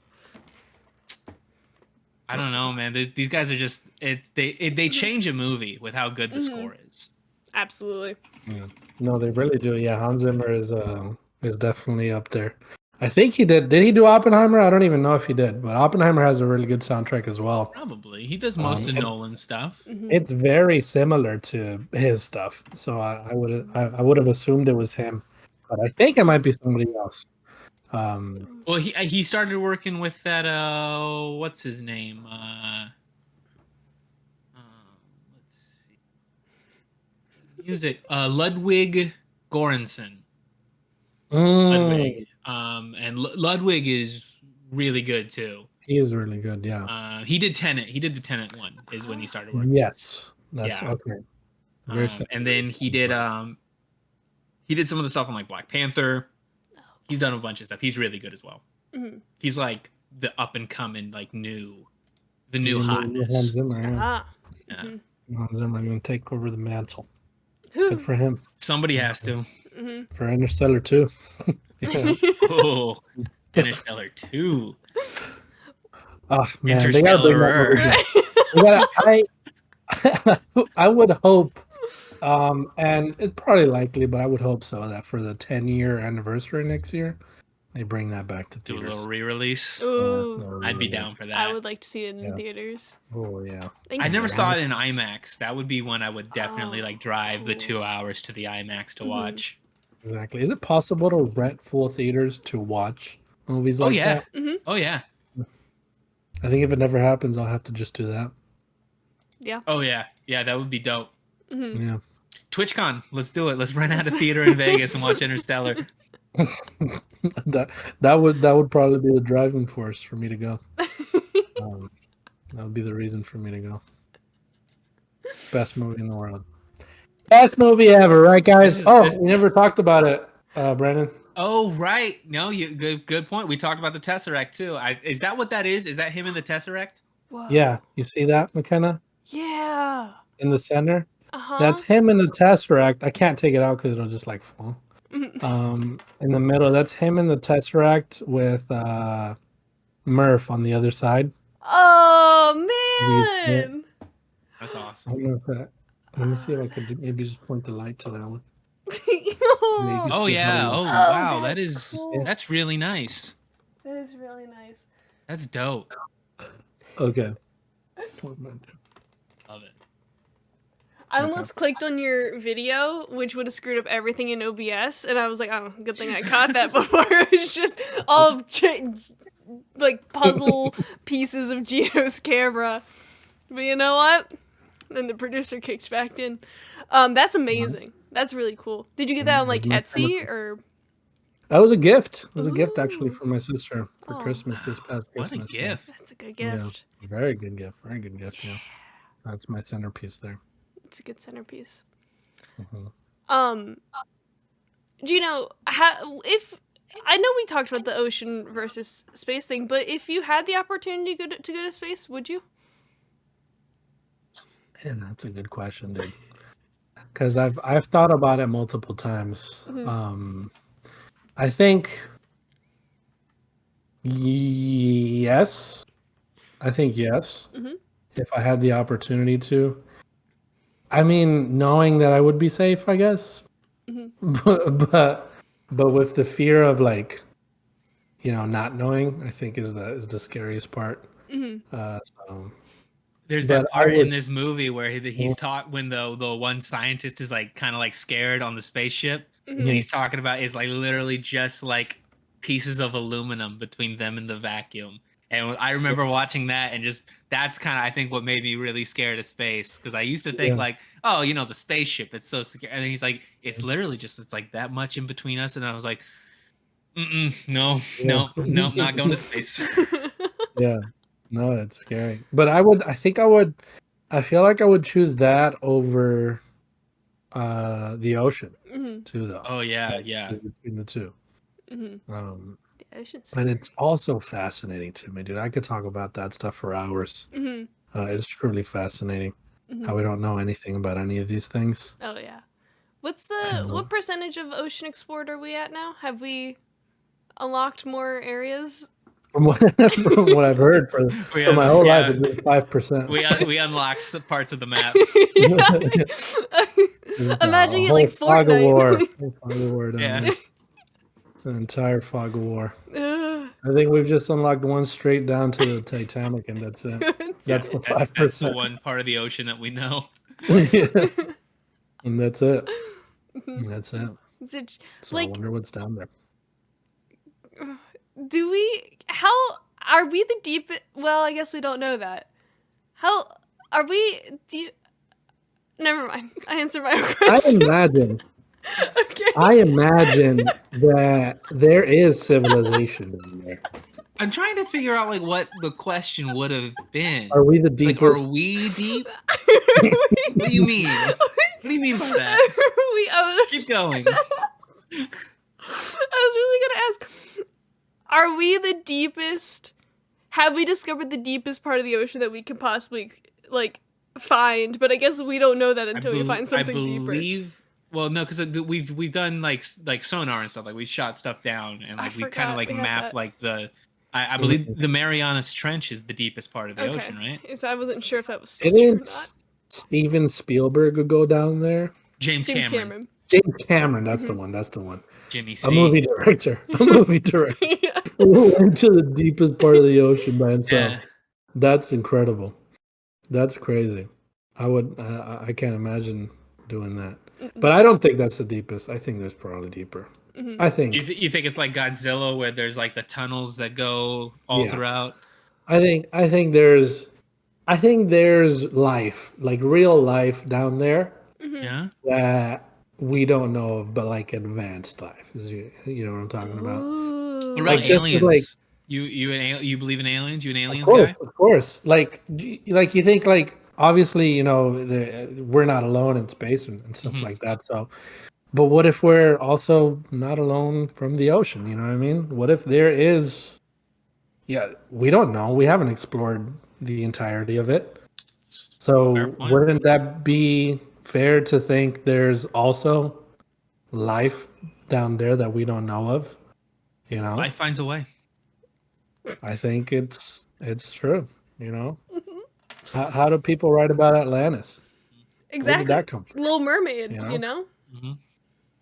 I don't know, man. These guys are just, they change a movie with how good the score is. Absolutely. Yeah. No, they really do. Yeah, Hans Zimmer is definitely up there. I think he did. Did he do Oppenheimer? I don't even know if he did, but Oppenheimer has a really good soundtrack as well. Probably. He does most of Nolan's stuff. It's very similar to his stuff, so I would have assumed it was him, but I think it might be somebody else. Well, he started working with that what's his name? Let's see. Music. Ludwig Göransson. Ludwig. And Ludwig is really good too. He is really good, yeah. He did Tenet. He did the Tenet one is when he started working. Yes, that's Yeah. okay. Very And then he did some of the stuff on like Black Panther. He's done a bunch of stuff. He's really good as well. He's like the up and coming, like the new hotness. Hans Zimmer, yeah. Yeah. Hans Zimmer going to take over the mantle. Good for him. Somebody has to. For Interstellar too. Yeah. Oh, Interstellar 2. Oh man, they gotta bring that movie back. I would hope, and it's probably likely, but I would hope so that for the 10-year anniversary next year, they bring that back to Do a theaters. little re-release. Ooh. I'd be down for that. I would like to see it in theaters. Oh yeah. I never saw it in IMAX. That would be one I would definitely like drive the 2 hours to the IMAX to watch. Exactly. Is it possible to rent full theaters to watch movies like that? Oh yeah. I think if it never happens, I'll have to just do that. Yeah. Oh yeah. Yeah, that would be dope. Yeah. TwitchCon, let's do it. Let's rent out a theater in Vegas and watch Interstellar. that would probably be the driving force for me to go. That would be the reason for me to go. Best movie in the world. Best movie ever, right, guys? We never talked about it, Brandon. Oh right. No, good point. We talked about the Tesseract too. Is that what that is? Is that him in the Tesseract? Whoa. Yeah, you see that, McKenna? Yeah. In the center? Uh-huh. That's him in the Tesseract. I can't take it out because it'll just like fall. In the middle, that's him in the Tesseract with Murph on the other side. Oh man. That's I awesome. don't know if that. Let me see if I could maybe just point the light to that one. Oh, Oh yeah. Oh oh, wow. that's cool. That's really nice. That is really nice. That's dope. Okay. Love it. I almost clicked on your video, which would have screwed up everything in OBS, and I was like, "Oh, good thing I caught that before." It was just all of like puzzle pieces of Gino's camera. But you know what? Then the producer kicked back in. That's amazing. That's really cool. Did you get that on like Etsy or? That was a gift. It was a gift actually from my sister for Christmas this past What a Christmas. gift. That's a good gift. Yeah, very good gift. Very good gift. Yeah, that's my centerpiece there. It's a good centerpiece. Mm-hmm. Gino, if I know we talked about the ocean versus space thing, but if you had the opportunity to go to space, would you? And that's a good question, dude. Because I've thought about it multiple times. Mm-hmm. I think yes. I think yes. Mm-hmm. If I had the opportunity to. I mean, knowing that I would be safe, I guess. Mm-hmm. But with the fear of like, not knowing, I think is the scariest part. Mm-hmm. So, There's but that I part would, in this movie where he's taught when the one scientist is like kind of like scared on the spaceship, Mm-hmm. and he's talking about is like literally just like pieces of aluminum between them and the vacuum. And I remember watching that, and just that's kind of I think what made me really scared of space, because I used to think like, oh, the spaceship, it's so secure, and then he's like, it's literally just it's like that much in between us, and I was like, no, not going to space. yeah, no, it's scary. But I feel like I would choose that over the ocean Mm-hmm. too, though. Oh yeah, yeah. Between the two. Mm-hmm. The ocean's And it's also fascinating to me, dude. I could talk about that stuff for hours. Mm-hmm. It's truly fascinating Mm-hmm. how we don't know anything about any of these things. Oh yeah. What percentage of ocean explored are we at now? Have we unlocked more areas? From what I've heard for my whole life, it's been 5%. We unlocked some parts of the map. Imagine it whole like fog of war. Fortnite. Whole fog of war down Yeah. there. It's an entire fog of war. I think we've just unlocked one straight down to the Titanic, and that's it. That's the 5%. That's the one part of the ocean that we know. Yeah. And that's it. And that's it. So I wonder what's down there. How are we the deep? Well, I guess we don't know that. How are we? Never mind. I answered my own question. I imagine that there is civilization in there. I'm trying to figure out like what the question would have been. Are we the deepest? Like, are we deep? What do you mean? What do you mean by that? Keep going. I was really gonna ask, are we the deepest? Have we discovered the deepest part of the ocean that we can possibly like find? But I guess we don't know that until we find something deeper. Well, no, because we've done like sonar and stuff. Like we shot stuff down, and like we kind of like mapped like the. I believe the Marianas Trench is the deepest part of the ocean, right? So I wasn't sure if that was still true or not. Steven Spielberg would go down there. James Cameron. James Cameron, that's the one. That's the one. Jimmy C. A movie director. Yeah. Who went to the deepest part of the ocean by himself. Yeah. That's incredible. That's crazy. I can't imagine doing that. But I don't think that's the deepest. I think there's probably deeper. Mm-hmm. I think. You think it's like Godzilla, where there's like the tunnels that go all throughout? I think there's life, like real life down there. Mm-hmm. Yeah. That we don't know of, but like advanced life. You know what I'm talking about? What about like, aliens? Like, you believe in aliens? You an aliens guy? Of course. Like you think like obviously we're not alone in space and stuff like that. So, but what if we're also not alone from the ocean? You know what I mean? What if there is? Yeah, we don't know. We haven't explored the entirety of it. So wouldn't that be fair to think there's also life down there that we don't know of? You know, life finds a way. I think it's true. You know, how do people write about Atlantis? Exactly. Where did that come from? Little Mermaid, You know? you know? Mm-hmm.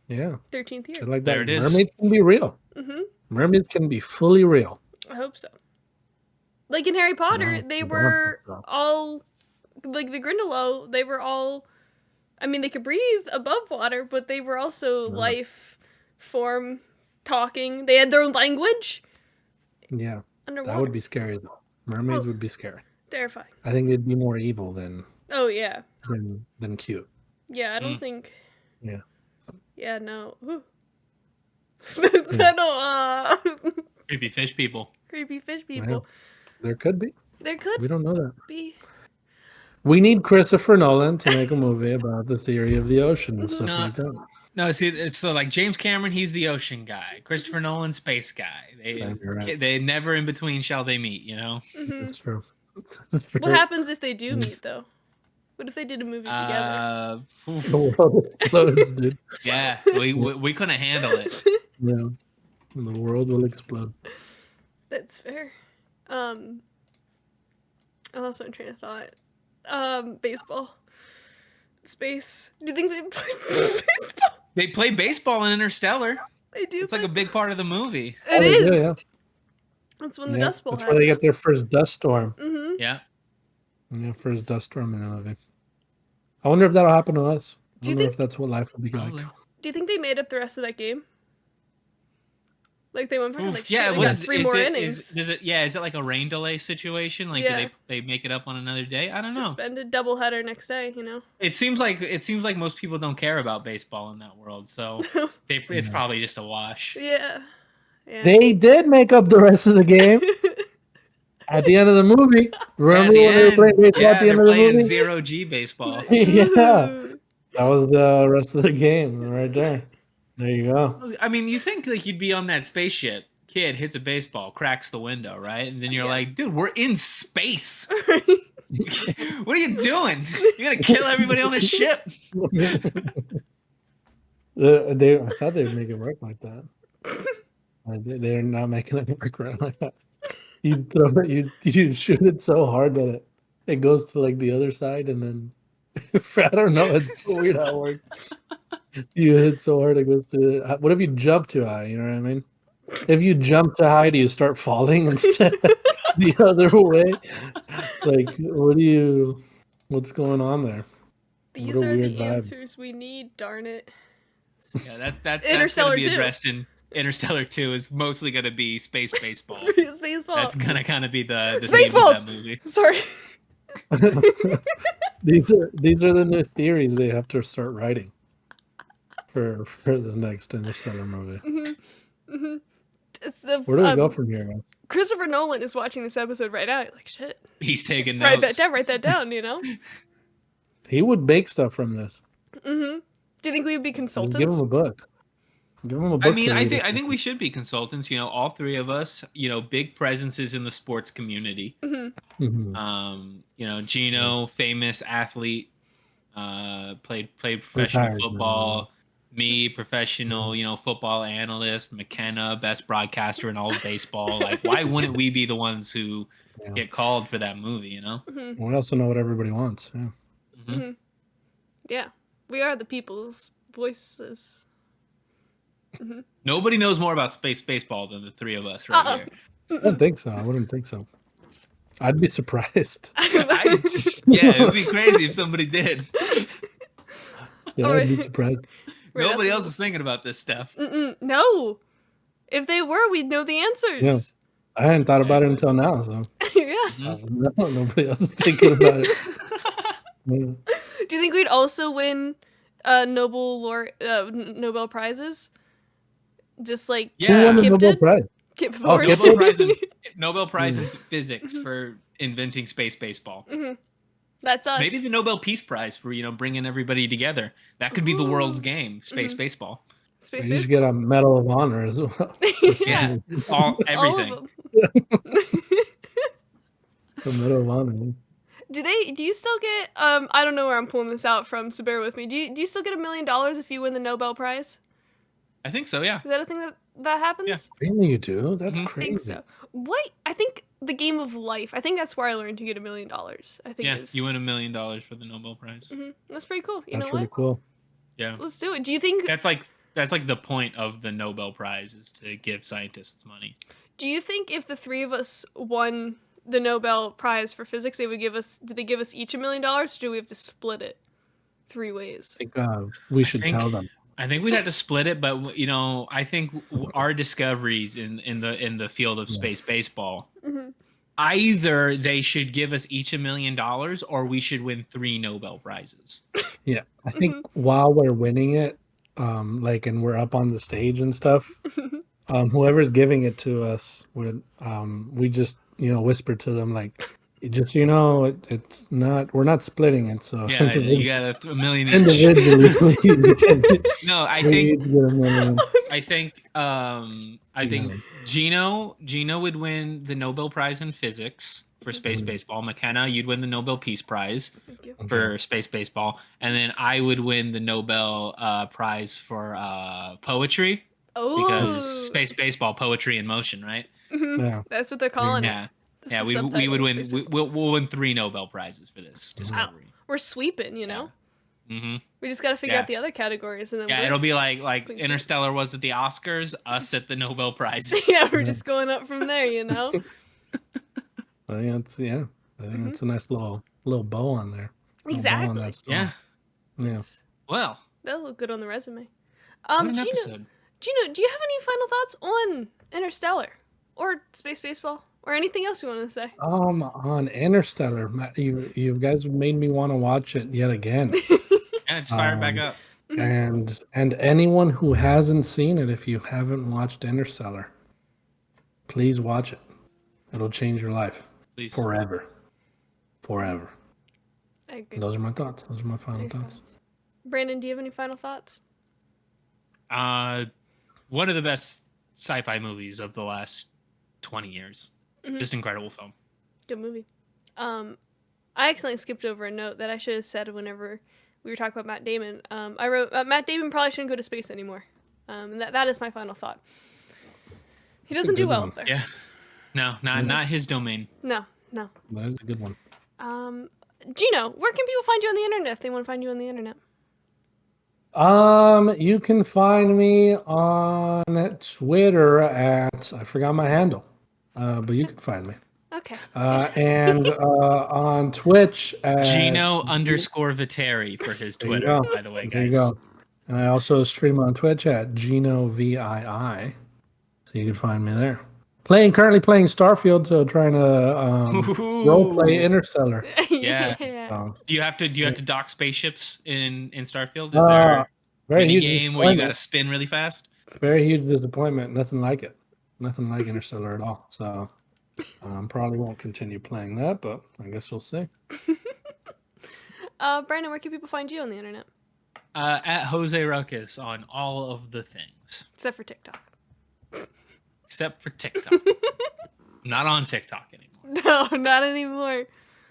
Yeah. 13th year. Shit like There that. it is. Mermaids can be real. Mm-hmm. Mermaids can be fully real. I hope so. Like in Harry Potter, No, they I don't were think so. all like the Grindylow. They were all. I mean, they could breathe above water, but they were also No. life form talking. They had their own language Yeah. underwater. That would be scary though. Mermaids Oh. would be scary. Terrifying. I think they'd be more evil Oh yeah, than cute. yeah. I don't think. Yeah. Yeah, no. Ooh. I don't. Creepy fish people. Creepy fish Yeah. people. There could be. There could We don't know that. be. We need Christopher Nolan to make a movie about the theory of the ocean and stuff No. like that. No, see, it's so like James Cameron, he's the ocean guy. Christopher Nolan, space guy. Yeah, you're right. They never in between shall they meet, you know? Mhm. That's true. What happens if they do meet though? What if they did a movie together? The world explodes, dude. Yeah, we couldn't handle it. Yeah. The world will explode. That's fair. I lost my train of thought. Baseball. Space. Do you think they play baseball? They play baseball in Interstellar. They do. It's like a big part of the movie. It they is. do, yeah. That's when the Yeah, Dust Bowl that's where they get their first dust storm. Mm-hmm. Yeah. Yeah, first dust storm in the movie. I wonder if that'll happen to us. I Do you wonder think- if that's what life will be Probably. like. Do you think they made up the rest of that game? Like they went back and like, Yeah, shit, we what got is, 3 is more it, innings. is it like a rain delay situation? Like Yeah. do they make it up on another day? I don't know. Suspended doubleheader next day, you know? It seems like most people don't care about baseball in that world, so it's probably just a wash. Yeah. Yeah. They did make up the rest of the game at the end of the movie. Remember when they were playing baseball at the end of the playing movie? 0G baseball. Yeah, that was the rest of the game right there. There you go. I mean, you think like you'd be on that spaceship. Kid hits a baseball, cracks the window, right? And then you're like, dude, we're in space. What are you doing? You're gonna kill everybody on the ship. I thought they'd make it work like that. They're not making it work right like that. You throw it, you shoot it so hard that it goes to like the other side, and then I don't know. It's so weird how it works. You hit so hard it goes to. What if you jump too high? You know what I mean? If you jump too high, do you start falling instead the other way? Like, what's going on there? These What a are weird the vibe. answers we need, darn it. Yeah, that's Interstellar gonna be 2. addressed in Interstellar 2 is mostly gonna be space baseball. Space baseball. That's gonna kind of be the Spaceballs! theme of that movie. Sorry. These are the new theories they have to start writing for the next Interstellar movie. Where do we go from here, guys? Christopher Nolan is watching this episode right now. You're like, shit. He's taking notes. Write that down, you know? He would make stuff from this. Mm-hmm. Do you think we would be Just consultants? give him a book. Give him a book. I mean, to I read think or I think we should be consultants. You know, all three of us. You know, big presences in the sports community. something. You know, Gino, famous athlete, played professional Retired now. football. Me, professional, you know, football analyst. Makenna, best broadcaster in all of baseball. Like, why wouldn't we be the ones who Yeah. get called for that movie? You know. We also know what everybody wants. Yeah. Mhm. Yeah. We are the people's voices. Nobody knows more about space baseball than the three of us right here. I don't think so. I wouldn't think so. I'd be surprised. Yeah, it would be crazy if somebody did. Yeah, I'd be surprised. Right Nobody up else the- is thinking about this stuff. No. If they were, we'd know the answers. I hadn't thought about it until now, so Yeah. Mhm. nobody else is thinking about it. Yeah. Do you think we'd also win Nobel prizes? Just like Who Yeah, won the Kip Nobel did? Prize? Kip Oh, Thorne. Kip Nobel Prize in physics for inventing space baseball. That's us. Maybe the Nobel Peace Prize for, you know, bringing everybody together. That could be the world's game, space baseball. Space You Food. should get a Medal of Honor as well. Yeah, everything. All of them. The Medal of Honor. Do you still get I don't know where I'm pulling this out from, so bear with me. Do you still get $1 million if you win the Nobel Prize? I think so, yeah. Is that a thing that happens? Yeah. Really, you do? That's Mhm. I crazy. think so. What? I think the game of life. I think that's where I learned to get $1 million. I think you win $1 million for the Nobel Prize. That's pretty cool. You That's know really what? cool. Yeah, Let's do it. Do you think that's like the point of the Nobel Prize is to give scientists money. if the three of us won the Nobel Prize for physics, did they give us each $1 million, or do we have to split it 3 ways? I think we should tell them. I think we'd have to split it, but I think our discoveries in the field of space baseball, either they should give us each $1 million, or we should win 3 Nobel Prizes. Yeah, I think while we're winning it, and we're up on the stage and stuff, whoever's giving it to us would, we just whisper to them like, just it's not, we're not splitting it. So Yeah, you got $1 million each. individually, No, I think Gino would win the Nobel Prize in physics for space baseball. Makenna, you'd win the Nobel Peace Prize for space baseball, and then I would win the Nobel Prize for poetry. Oh, Because space baseball, poetry in motion, right? Yeah. That's what they're calling it. Yeah, This yeah. is We subtitle would of win. space We'll win 3 Nobel Prizes for this discovery. Wow. We're sweeping, you know. Mm-hmm. We just got to figure out the other categories, and then it'll be like Queen Interstellar was at the Oscars, us at the Nobel Prizes. yeah, we're just going up from there, you know. I think that's a nice little bow on there. Exactly. Yeah. Well, That'll look good on the resume. what an episode. Gino, do you have any final thoughts on Interstellar or space baseball or anything else you want to say? On Interstellar, you guys made me want to watch it yet again. Yeah, it's fired back up. And anyone who hasn't seen it, if you haven't watched Interstellar, please watch it. It'll change your life. Please. Forever. I agree. Those are my thoughts. Those are my final thoughts. Brandon, do you have any final thoughts? One of the best sci-fi movies of the last 20 years. Just incredible film. Good movie. I accidentally skipped over a note that I should have said whenever we were talking about Matt Damon. I wrote, Matt Damon probably shouldn't go to space anymore. And that is my final thought. He doesn't do well up there. Yeah. No, not his domain. No. That is a good one. Gino, where can people find you on the internet if they want to find you on the internet? You can find me on Twitter at, I forgot my handle, but you can find me. Okay. And on Twitch at Gino_Viteri for his Twitter, by the way, guys. There you go. And I also stream on Twitch at Gino VII, so you can find me there. Currently playing Starfield, so trying to role play Interstellar. Yeah. So, Do you have to dock spaceships in Starfield? Is there a mini game where you got to spin really fast? Very huge disappointment. Nothing like it. Nothing like Interstellar at all. So probably won't continue playing that, but I guess we'll see. Brandon, where can people find you on the internet? At Jose Ruckus on all of the things. Except for TikTok. Except for TikTok. I'm not on TikTok anymore. No, not anymore.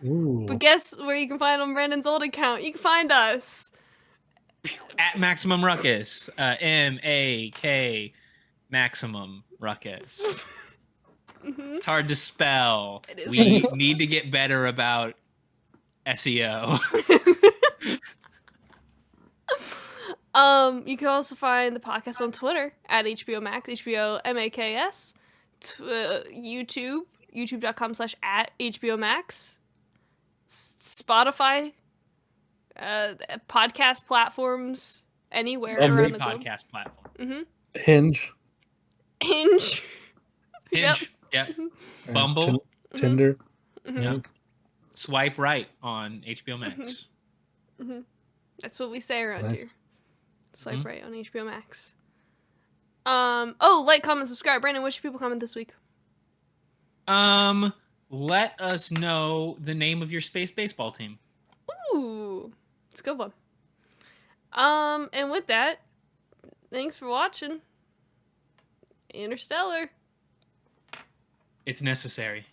Ooh. But guess where you can find on Brandon's old account? You can find us. At Maximum Ruckus. MAK Maximum Ruckus. It's hard to spell. It is. We need to get better about SEO. You can also find the podcast on Twitter at HBO Max, HBO MAKS, YouTube, youtube.com/@HBO Max, Spotify, podcast platforms anywhere around the globe. Podcast platform. Hinge. Hinge. Yeah. Bumble. Tinder. Yeah. Swipe right on HBO Max. That's what we say around Nice. here. Swipe right on HBO Max. Like, comment, subscribe. Brandon, what should people comment this week? Let us know the name of your space baseball team. Ooh, it's a good one. And with that, thanks for watching Interstellar. It's necessary.